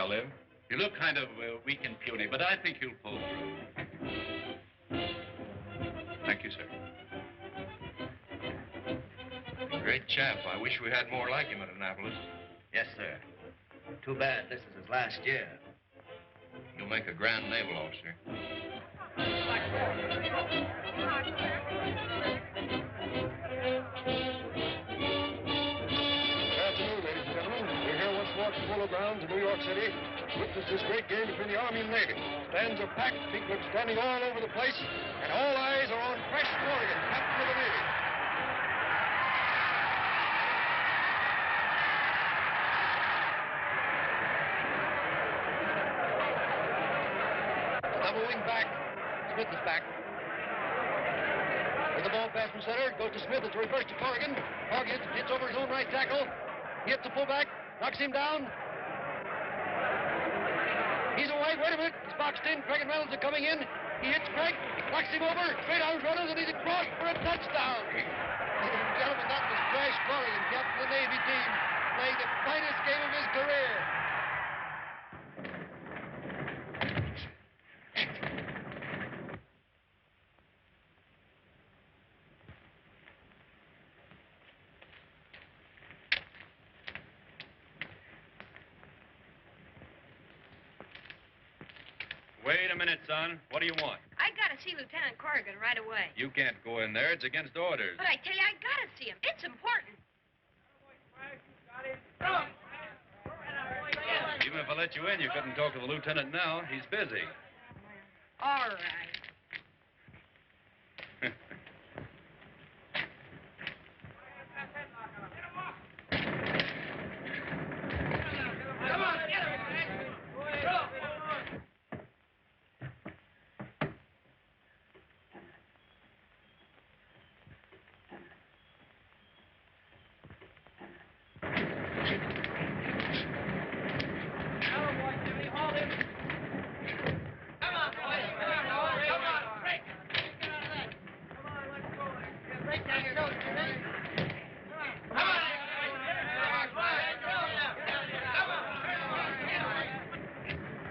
I'll live? You look kind of weak and puny, but I think you'll pull through. Thank you, sir. Great chap. I wish we had more like him at Annapolis. Yes, sir. Too bad this is his last year. You'll make a grand naval officer. Walking polo grounds in New York City, witness this great game between the Army and Navy. Stands are packed, people are standing all over the place, and all eyes are on Fresh Corrigan, captain of the Navy. Double wing back. Smith is back. There's the ball pass from center. It goes to Smith. It's reversed to Corrigan. Corrigan hits over his own right tackle. He hits the fullback. Knocks him down. He's away. Wait a minute. He's boxed in. Craig and Reynolds are coming in. He hits Craig. Knocks him over. Straight out Reynolds, and he's across for a touchdown. Ladies and gentlemen, that was Crash Corrigan, captain of the Navy team, playing the finest game of his career. Wait a minute, son. What do you want? I gotta see Lieutenant Corrigan right away. You can't go in there. It's against orders. But I tell you, I gotta see him. It's important. Even if I let you in, you couldn't talk to the lieutenant now. He's busy. All right.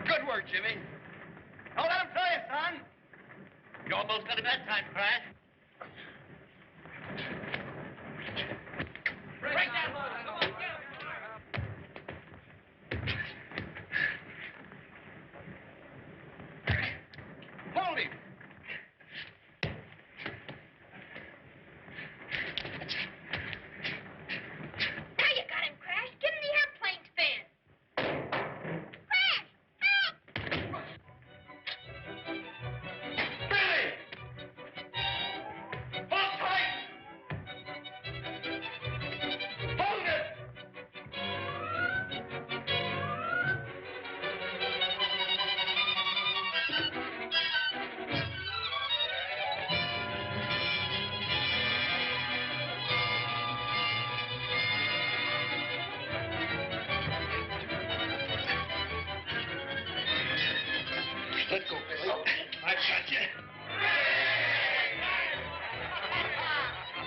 Good work, Jimmy. Don't let him throw you, son. You almost got him that time, Crash. Break that load. Come on, get him. Hold him. Now you got him, Crash. Get in the airplane fan. Crash! Help! Billy! Hold tight! Hold it! Let go, Billy. I've got you.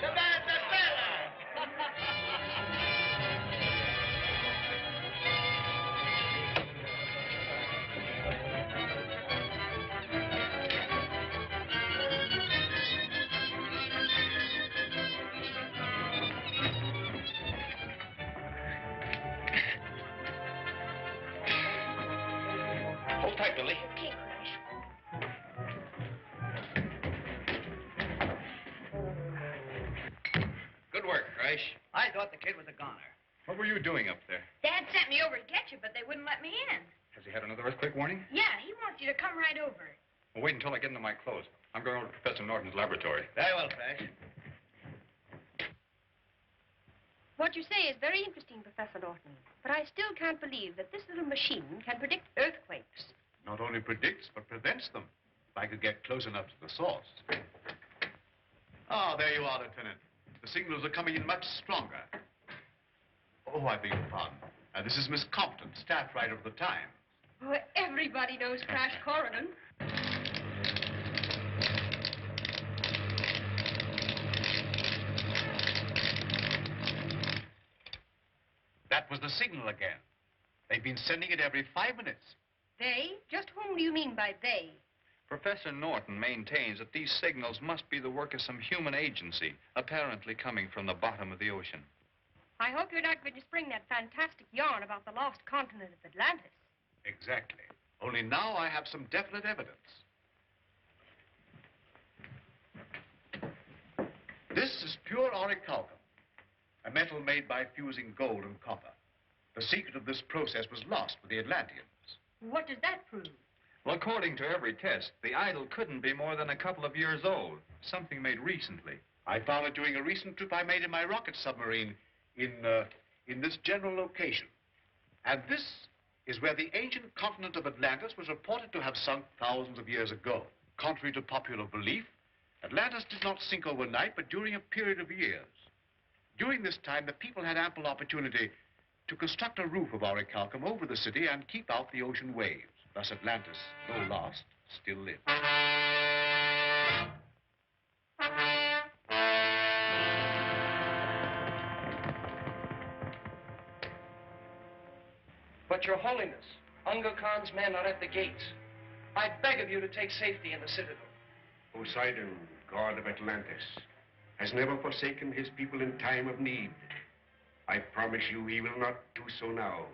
The bad, the fella. Hold tight, Billy. Okay, Crash. Good work, Crash. I thought the kid was a goner. What were you doing up there? Dad sent me over to get you, but they wouldn't let me in. Has he had another earthquake warning? Yeah, he wants you to come right over. Well, wait until I get into my clothes. I'm going over to Professor Norton's laboratory. Very well, Crash. What you say is very interesting, Professor Norton. But I still can't believe that this little machine can predict earthquakes. Not only predicts, but prevents them. If I could get close enough to the source. Ah, there you are, Lieutenant. The signals are coming in much stronger. Oh, I beg your pardon. This is Miss Compton, staff writer of the Times. Oh, everybody knows Crash Corrigan. That was the signal again. They've been sending it every 5 minutes. They? Just whom do you mean by they? Professor Norton maintains that these signals must be the work of some human agency, apparently coming from the bottom of the ocean. I hope you're not going to spring that fantastic yarn about the lost continent of Atlantis. Exactly. Only now I have some definite evidence. This is pure orichalcum, a metal made by fusing gold and copper. The secret of this process was lost with the Atlanteans. What does that prove? Well, according to every test, the idol couldn't be more than a couple of years old. Something made recently. I found it during a recent trip I made in my rocket submarine in this general location. And this is where the ancient continent of Atlantis was reported to have sunk thousands of years ago. Contrary to popular belief, Atlantis did not sink overnight, but during a period of years. During this time, the people had ample opportunity to construct a roof of orichalcum over the city and keep out the ocean waves. Thus Atlantis, though lost, still lived. But your holiness, Unga Khan's men are at the gates. I beg of you to take safety in the citadel. Poseidon, god of Atlantis, has never forsaken his people in time of need. I promise you he will not do so now.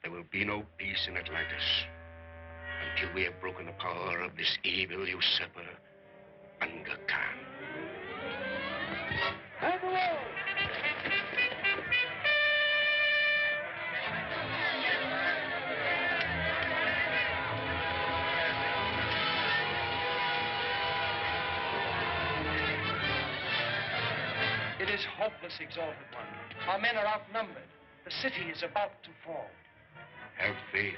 There will be no peace in Atlantis until we have broken the power of this evil usurper, Unga Khan. Hand away! It is hopeless, Exalted One. Our men are outnumbered. The city is about to fall. Have faith.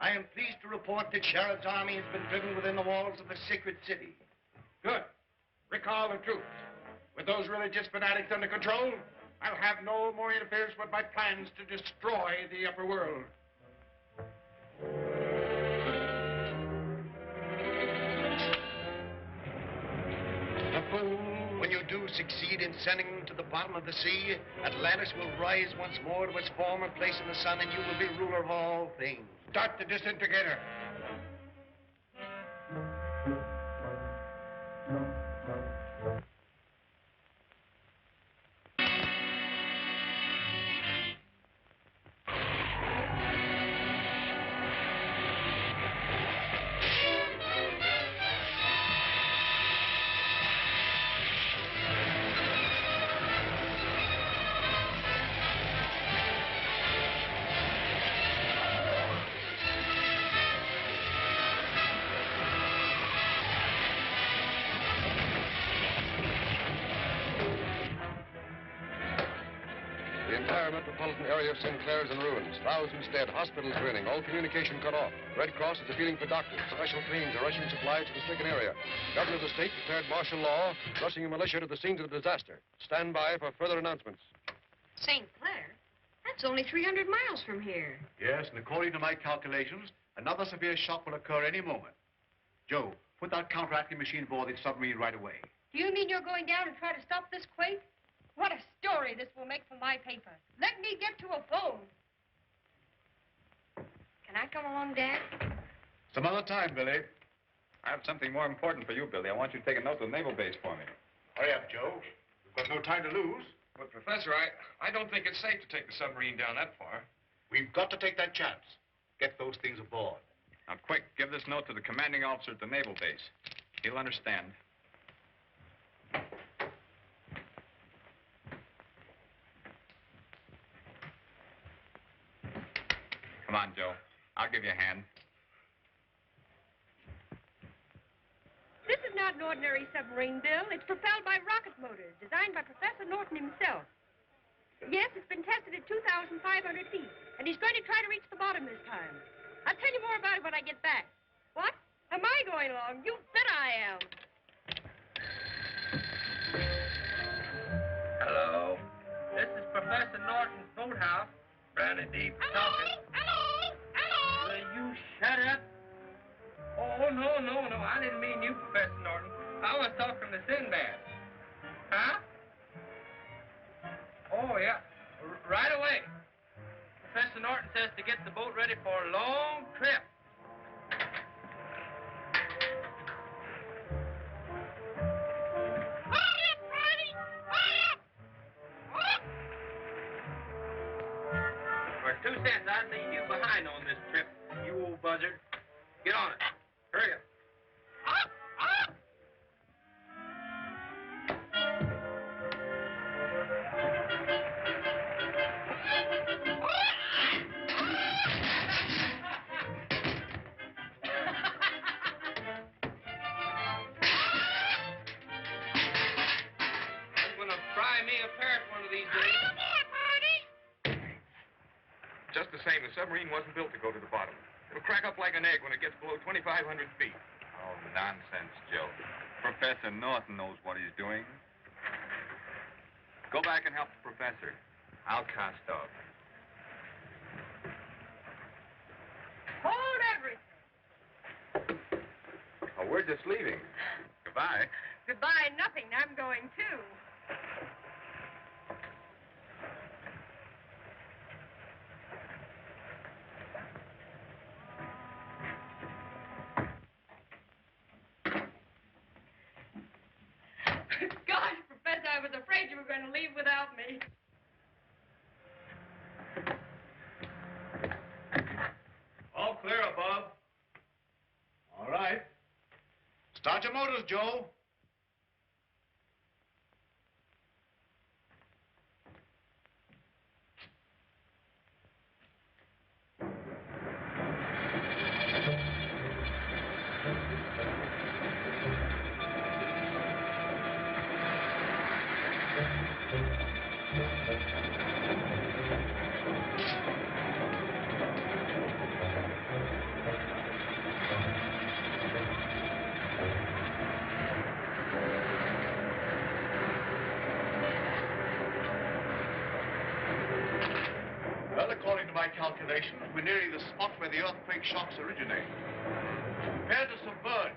I am pleased to report that Sheriff's army has been driven within the walls of the sacred city. Good. Recall the troops. With those religious fanatics under control, I'll have no more interference with my plans to destroy the upper world. When you do succeed in sending them to the bottom of the sea, Atlantis will rise once more to its former place in the sun, and you will be ruler of all things. Start the disintegrator. The entire metropolitan area of Sinclair is in ruins. Thousands dead, hospitals burning, all communication cut off. Red Cross is appealing for doctors. Special trains are rushing supplies to the stricken area. Governor of the state declared martial law, rushing a militia to the scenes of the disaster. Stand by for further announcements. St. Clair? That's only 300 miles from here. Yes, and according to my calculations, another severe shock will occur any moment. Joe, put that counteracting machine aboard the submarine right away. Do you mean you're going down and try to stop this quake? What a story this will make for my paper. Let me get to a phone. Can Can I come along, Dad? Some other time, Billy. I have something more important for you, Billy. I want you to take a note to the naval base for me. Hurry up, Joe. We've got no time to lose. But, Professor, I don't think it's safe to take the submarine down that far. We've got to take that chance. Get those things aboard. Now, quick, give this note to the commanding officer at the naval base. He'll understand. Come on, Joe. I'll give you a hand. This is not an ordinary submarine, Bill. It's propelled by rocket motors, designed by Professor Norton himself. Yes, it's been tested at 2,500 feet, and he's going to try to reach the bottom this time. I'll tell you more about it when I get back. What? Am I going along? You bet I am. Hello. This is Professor Norton's boathouse. Brownie Deep talking. Hello! Will you shut up? Oh, no. I didn't mean you, Professor Norton. I was talking to Sinbad. Huh? Oh, yeah. Right away. Professor Norton says to get the boat ready for a long trip. Hurry up, Brady! Hurry up! For 2 cents, I'd leave you behind on this trip, you old buzzard. Get on it. Hurry up. I'm gonna fry me a parrot one of these days. Just the same, the submarine wasn't built to go to the bottom. It'll crack up like an egg when it gets below 2,500 feet. Oh, nonsense, Joe. Professor Norton knows what he's doing. Go back and help the professor. I'll cast off. Hold everything. Oh, we're just leaving. Goodbye. Goodbye, nothing. I'm going too. Gosh, Professor, I was afraid you were going to leave without me. All clear above. All right. Start your motors, Joe. Well, according to my calculations, we're nearing the spot where the earthquake shocks originate. Prepare to submerge.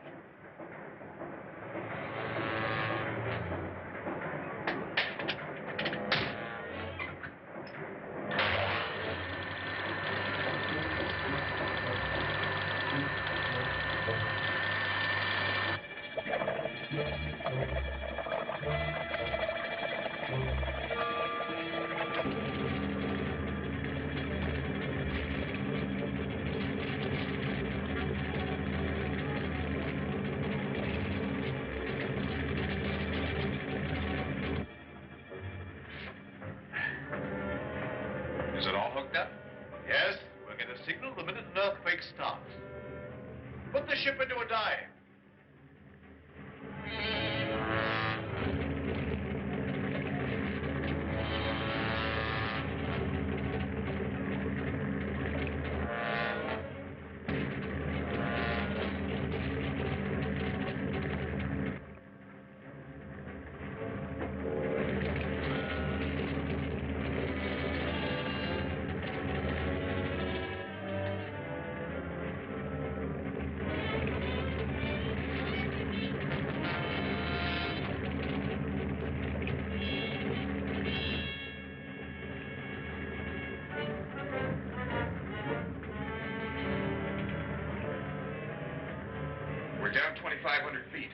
Is it all hooked up? Yes, we'll get a signal the minute an earthquake starts. Put the ship into a dive. 2,500 feet.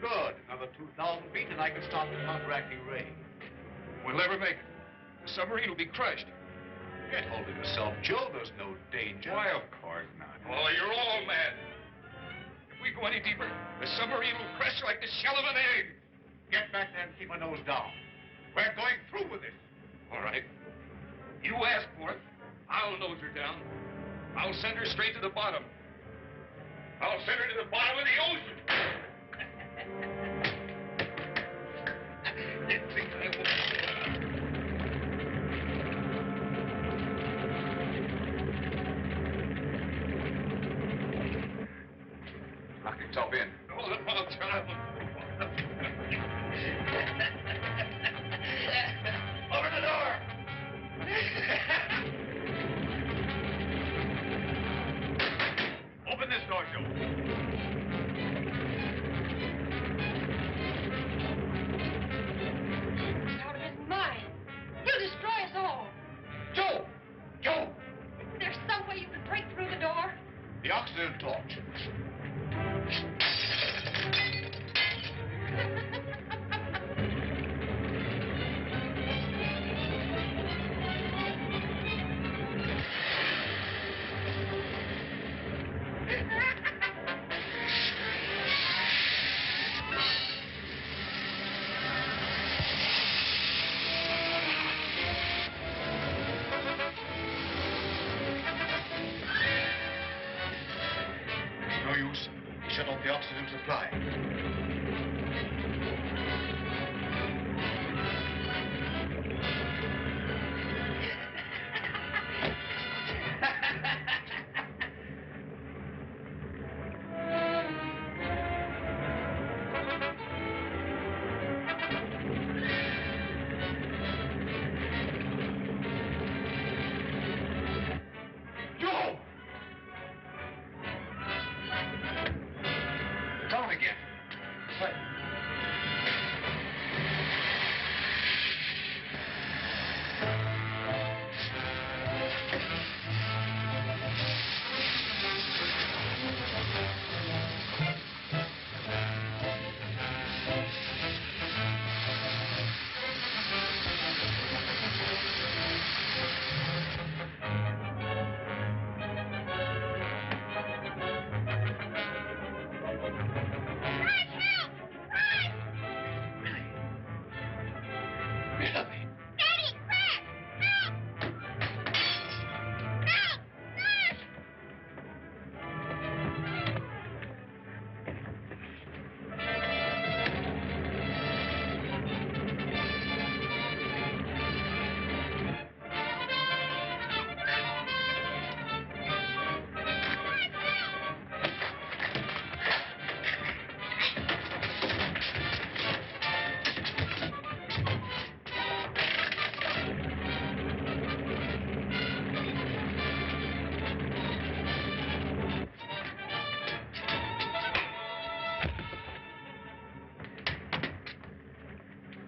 Good. Another 2,000 feet, and I can start the counteracting ray. We'll never make it. The submarine will be crushed. Get hold of yourself, Joe. There's no danger. Why, of course not. Oh, you're all mad. If we go any deeper, the submarine will crash like the shell of an egg. Get back there and keep her nose down. We're going through with it. All right. You ask for it. I'll nose her down. I'll send her straight to the bottom. I'll send her to the bottom of the ocean. You think I won't? Lock yourself in. Oh, I'll try. Open the door. Open this door, Joe. Out of his mind. He'll destroy us all. Joe! Joe! Isn't there some way you can break through the door? The oxygen torch. No use. He shut off the oxygen supply. Joe! Down again. What?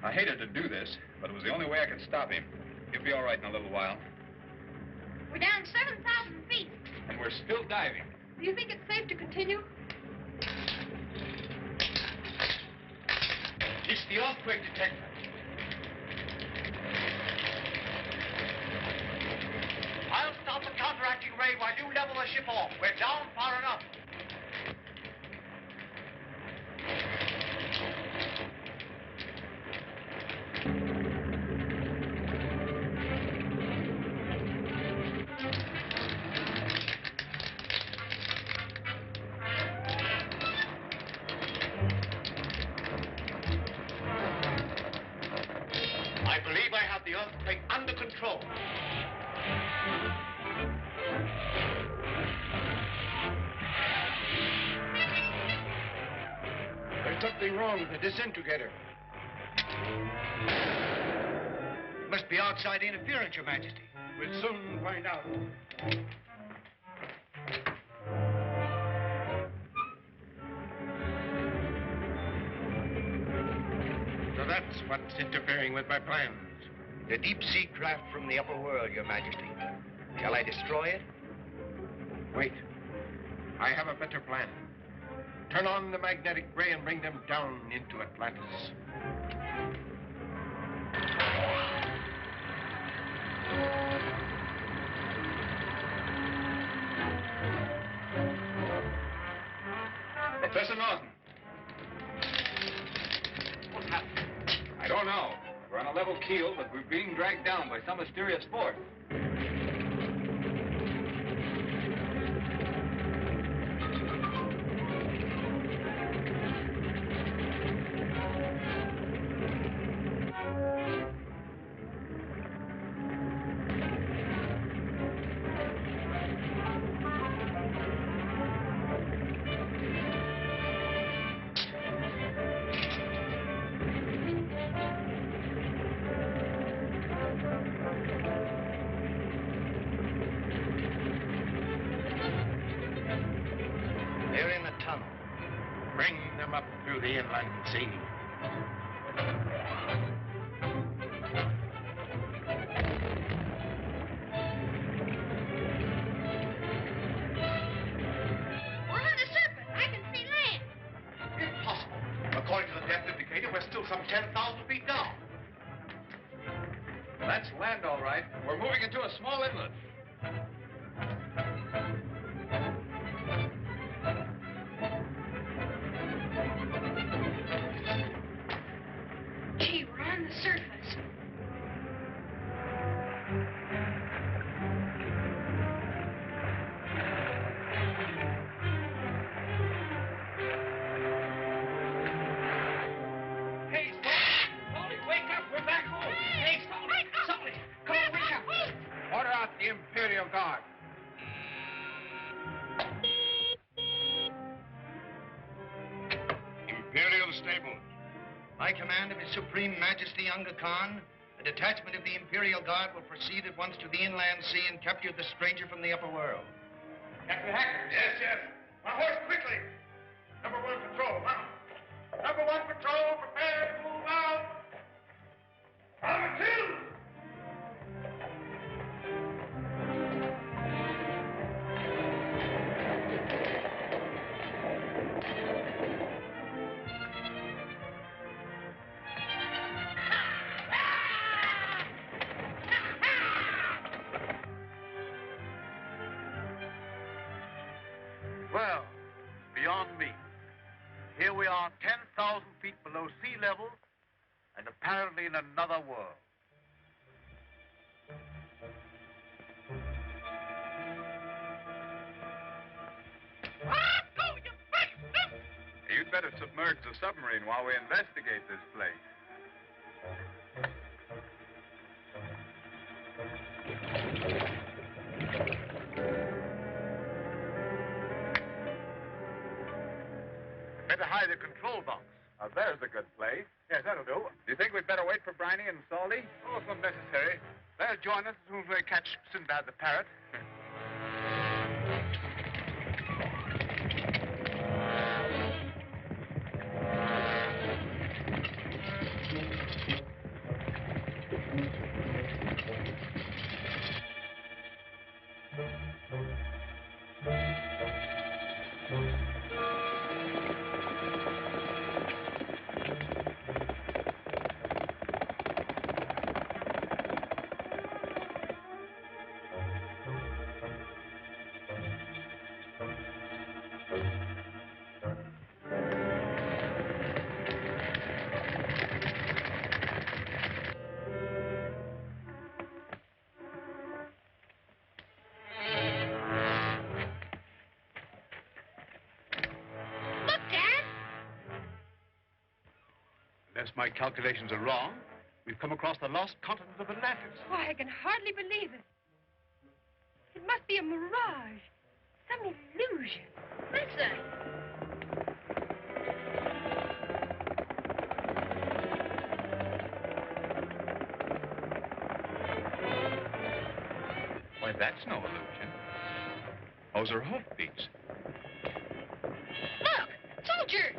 I hated to do this, but it was the only way I could stop him. He'll be all right in a little while. We're down 7,000 feet. And we're still diving. Do you think it's safe to continue? It's the earthquake detector. I'll stop the counteracting ray while you level the ship off. We're down far enough. I believe I have the earthquake under control. There's something wrong with the disintegrator. Must be outside interference, Your Majesty. We'll soon find out. So that's what's interfering with my plans. The deep-sea craft from the upper world, Your Majesty. Shall I destroy it? Wait. I have a better plan. Turn on the magnetic ray and bring them down into Atlantis. Professor Norton. What's happened? I don't know. We're on a level keel, but we're being dragged down by some mysterious force. They're in the tunnel. Bring them up through the inland sea. We're on the surface. I can see land. Impossible. According to the depth indicator, we're still some 10,000 feet down. That's land, all right. We're moving into a small inlet. Gee, we're on the surface. Hey, Salty, wake up. We're back home. Hey, Salty, come on, wake up. Order out the Imperial Guard. Imperial Stables. By command of His Supreme Majesty Unga Khan, a detachment of the Imperial Guard will proceed at once to the inland sea and capture the stranger from the upper world. Captain Hacker. Yes, yes. My horse, quickly. Number 1 patrol, mount. Number 1 patrol, prepare to move out. Number 2. Well, beyond me. Here we are 10,000 feet below sea level and apparently in another world. You'd better submerge the submarine while we investigate this place. Better hide the control box. There's a good place. Yes, that'll do. Do you think we'd better wait for Briny and Salty? Oh, it's not necessary. They'll join us as soon as we catch Sinbad the parrot. Unless my calculations are wrong, we've come across the lost continent of Atlantis. Why, I can hardly believe it. It must be a mirage, some illusion. Listen. Why, that's no illusion. Those are hoofbeats. Look, soldiers.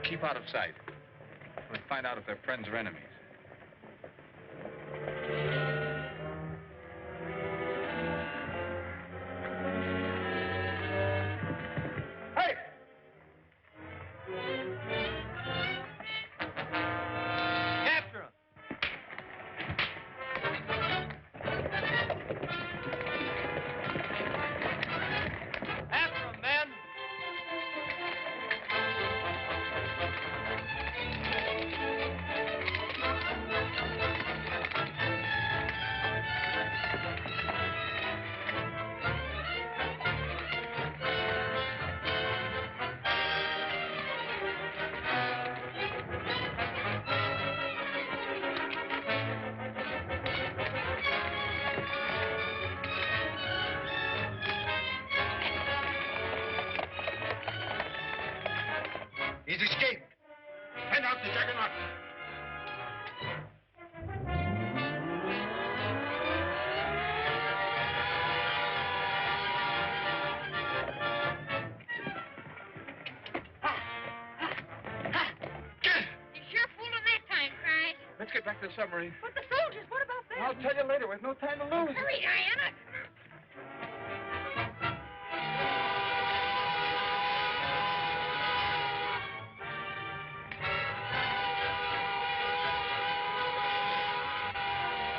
Keep out of sight. We'll find out if they're friends or enemies. He's escaped. Send out the juggernaut. You sure fooled him that time, Crash. Let's get back to the submarine. But the soldiers, what about them? I'll tell you later. We've no time to lose. Hurry, Diana.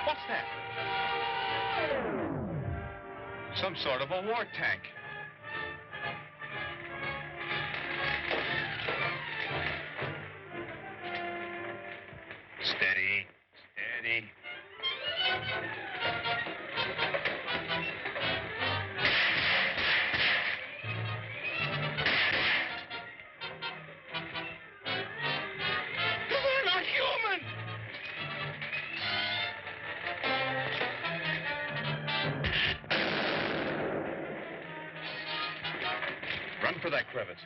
What's that? Some sort of a war tank. Steady, steady. They're not human. Run for that crevice.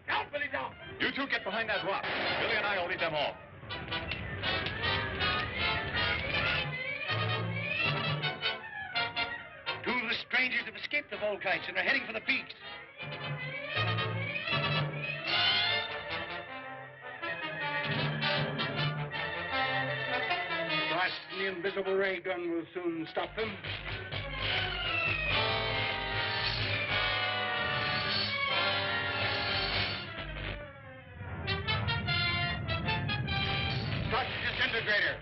Down, Billy, down. You two get behind that rock. Billy and I will lead them off. Two of the strangers have escaped the Volkites and are heading for the peaks. Perhaps the invisible ray gun will soon stop them. Start the disintegrator.